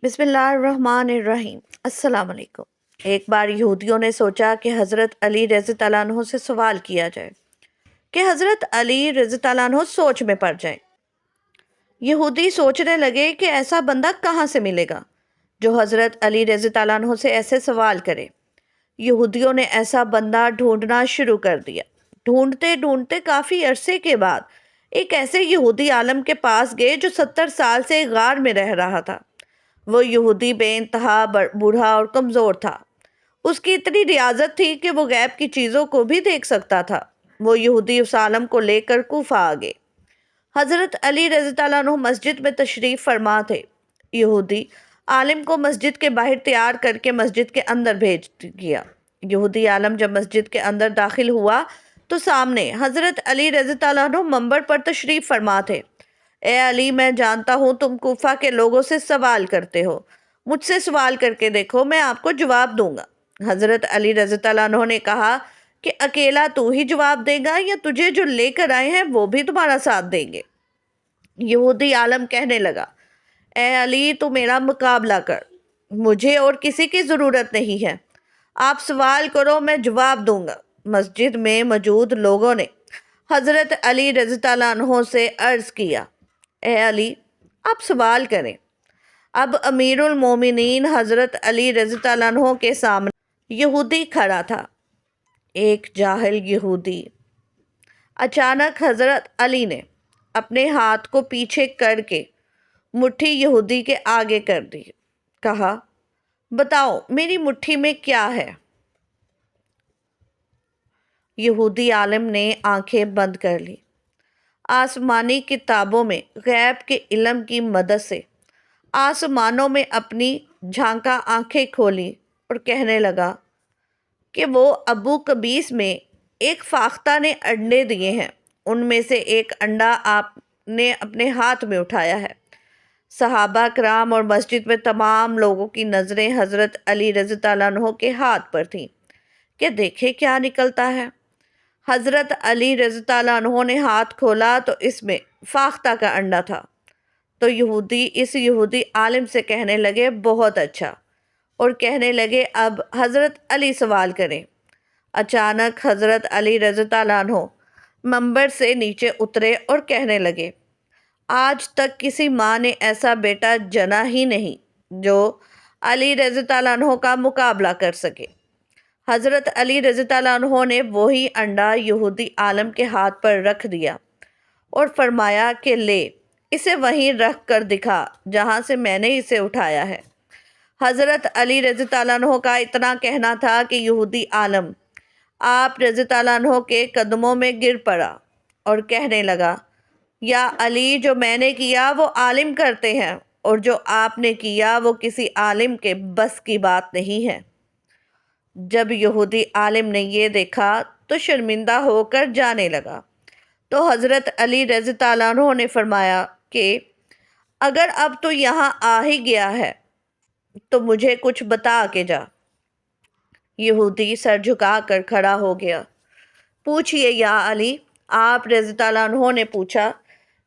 بسم اللہ الرحمن الرحیم۔ السلام علیکم۔ ایک بار یہودیوں نے سوچا کہ حضرت علی رضی اللہ عنہ سے سوال کیا جائے کہ حضرت علی رضی اللہ عنہ سوچ میں پڑ جائیں۔ یہودی سوچنے لگے کہ ایسا بندہ کہاں سے ملے گا جو حضرت علی رضی اللہ عنہ سے ایسے سوال کرے۔ یہودیوں نے ایسا بندہ ڈھونڈنا شروع کر دیا۔ ڈھونڈتے ڈھونڈتے کافی عرصے کے بعد ایک ایسے یہودی عالم کے پاس گئے جو 70 سال سے ایک غار میں رہ رہا تھا۔ وہ یہودی بے انتہا بوڑھا اور کمزور تھا۔ اس کی اتنی ریاضت تھی کہ وہ غیب کی چیزوں کو بھی دیکھ سکتا تھا۔ وہ یہودی اس عالم کو لے کر کوفہ آ گئے۔ حضرت علی رضی اللہ عنہ مسجد میں تشریف فرما تھے۔ یہودی عالم کو مسجد کے باہر تیار کر کے مسجد کے اندر بھیج دیا۔ یہودی عالم جب مسجد کے اندر داخل ہوا تو سامنے حضرت علی رضی اللہ عنہ منبر پر تشریف فرما تھے۔ اے علی، میں جانتا ہوں تم کوفہ کے لوگوں سے سوال کرتے ہو، مجھ سے سوال کر کے دیکھو، میں آپ کو جواب دوں گا۔ حضرت علی رضی اللہ عنہ نے کہا کہ اکیلا تو ہی جواب دے گا یا تجھے جو لے کر آئے ہیں وہ بھی تمہارا ساتھ دیں گے؟ یہودی عالم کہنے لگا، اے علی، تو میرا مقابلہ کر، مجھے اور کسی کی ضرورت نہیں ہے، آپ سوال کرو، میں جواب دوں گا۔ مسجد میں موجود لوگوں نے حضرت علی رضی اللہ عنہ سے عرض کیا، اے علی، آپ سوال کریں۔ اب امیر المومنین حضرت علی رضی اللہ عنہ کے سامنے یہودی کھڑا تھا، ایک جاہل یہودی۔ اچانک حضرت علی نے اپنے ہاتھ کو پیچھے کر کے مٹھی یہودی کے آگے کر دی، کہا، بتاؤ میری مٹھی میں کیا ہے؟ یہودی عالم نے آنکھیں بند کر لی۔ آسمانی کتابوں میں غیب کے علم کی مدد سے آسمانوں میں اپنی جھانکا آنکھیں کھولی اور کہنے لگا کہ وہ ابو قبیس میں ایک فاختہ نے انڈے دیے ہیں، ان میں سے ایک انڈا آپ نے اپنے ہاتھ میں اٹھایا ہے۔ صحابہ کرام اور مسجد میں تمام لوگوں کی نظریں حضرت علی رضی اللہ عنہ کے ہاتھ پر تھیں کہ دیکھے کیا نکلتا ہے۔ حضرت علی رضی اللہ عنہ نے ہاتھ کھولا تو اس میں فاختہ کا انڈا تھا۔ تو یہودی اس یہودی عالم سے کہنے لگے، بہت اچھا، اور کہنے لگے اب حضرت علی سوال کریں۔ اچانک حضرت علی رضی اللہ عنہ منبر سے نیچے اترے اور کہنے لگے، آج تک کسی ماں نے ایسا بیٹا جنا ہی نہیں جو علی رضی اللہ عنہ کا مقابلہ کر سکے۔ حضرت علی رضی اللہ عنہ نے وہی انڈا یہودی عالم کے ہاتھ پر رکھ دیا اور فرمایا کہ لے، اسے وہیں رکھ کر دکھا جہاں سے میں نے اسے اٹھایا ہے۔ حضرت علی رضی اللہ عنہ کا اتنا کہنا تھا کہ یہودی عالم آپ رضی اللہ عنہ کے قدموں میں گر پڑا اور کہنے لگا، یا علی، جو میں نے کیا وہ عالم کرتے ہیں اور جو آپ نے کیا وہ کسی عالم کے بس کی بات نہیں ہے۔ جب یہودی عالم نے یہ دیکھا تو شرمندہ ہو کر جانے لگا۔ تو حضرت علی رضی اللہ عنہ نے فرمایا کہ اگر اب تو یہاں آ ہی گیا ہے تو مجھے کچھ بتا کے جا۔ یہودی سر جھکا کر کھڑا ہو گیا۔ پوچھئے یا علی، آپ رضی اللہ عنہ نے پوچھا،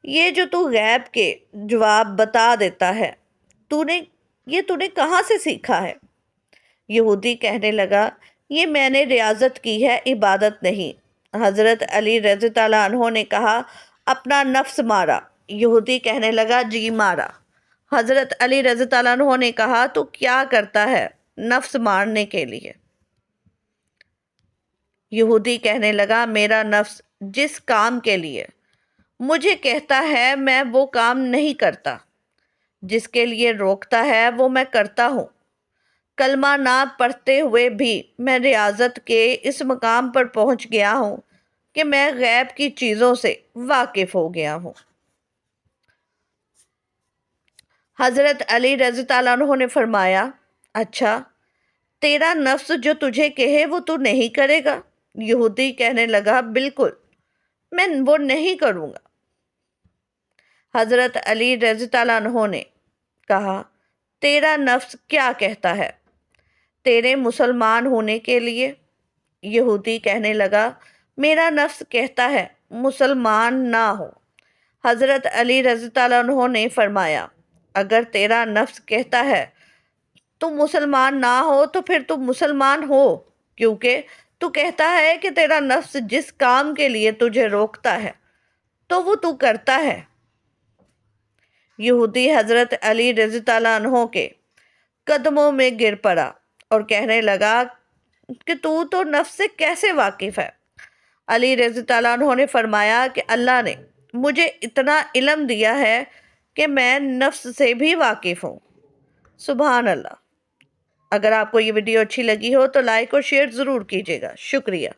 یہ جو تو غیب کے جواب بتا دیتا ہے تو نے کہاں سے سیکھا ہے؟ یہودی کہنے لگا، یہ میں نے ریاضت کی ہے، عبادت نہیں۔ حضرت علی رضی اللہ عنہ نے کہا، اپنا نفس مارا؟ یہودی کہنے لگا، جی مارا۔ حضرت علی رضی اللہ عنہ نے کہا، تو کیا کرتا ہے نفس مارنے کے لیے؟ یہودی کہنے لگا، میرا نفس جس کام کے لیے مجھے کہتا ہے میں وہ کام نہیں کرتا، جس کے لیے روکتا ہے وہ میں کرتا ہوں۔ کلمہ نہ پڑھتے ہوئے بھی میں ریاضت کے اس مقام پر پہنچ گیا ہوں کہ میں غیب کی چیزوں سے واقف ہو گیا ہوں۔ حضرت علی رضی اللہ عنہ نے فرمایا، اچھا، تیرا نفس جو تجھے کہے وہ تو نہیں کرے گا؟ یہودی کہنے لگا، بالکل، میں وہ نہیں کروں گا۔ حضرت علی رضی اللہ عنہ نے کہا، تیرا نفس کیا کہتا ہے تیرے مسلمان ہونے کے لیے؟ یہودی کہنے لگا، میرا نفس کہتا ہے مسلمان نہ ہو۔ حضرت علی رضی اللہ عنہ نے فرمایا، اگر تیرا نفس کہتا ہے تم مسلمان نہ ہو تو پھر تم مسلمان ہو، کیونکہ تو کہتا ہے کہ تیرا نفس جس کام کے لیے تجھے روکتا ہے تو وہ تو کرتا ہے۔ یہودی حضرت علی رضی اللہ عنہ کے قدموں میں گر پڑا اور کہنے لگا کہ تو نفس سے کیسے واقف ہے؟ علی رضی اللہ عنہ نے فرمایا کہ اللہ نے مجھے اتنا علم دیا ہے کہ میں نفس سے بھی واقف ہوں۔ سبحان اللہ۔ اگر آپ کو یہ ویڈیو اچھی لگی ہو تو لائک اور شیئر ضرور کیجیے گا۔ شکریہ۔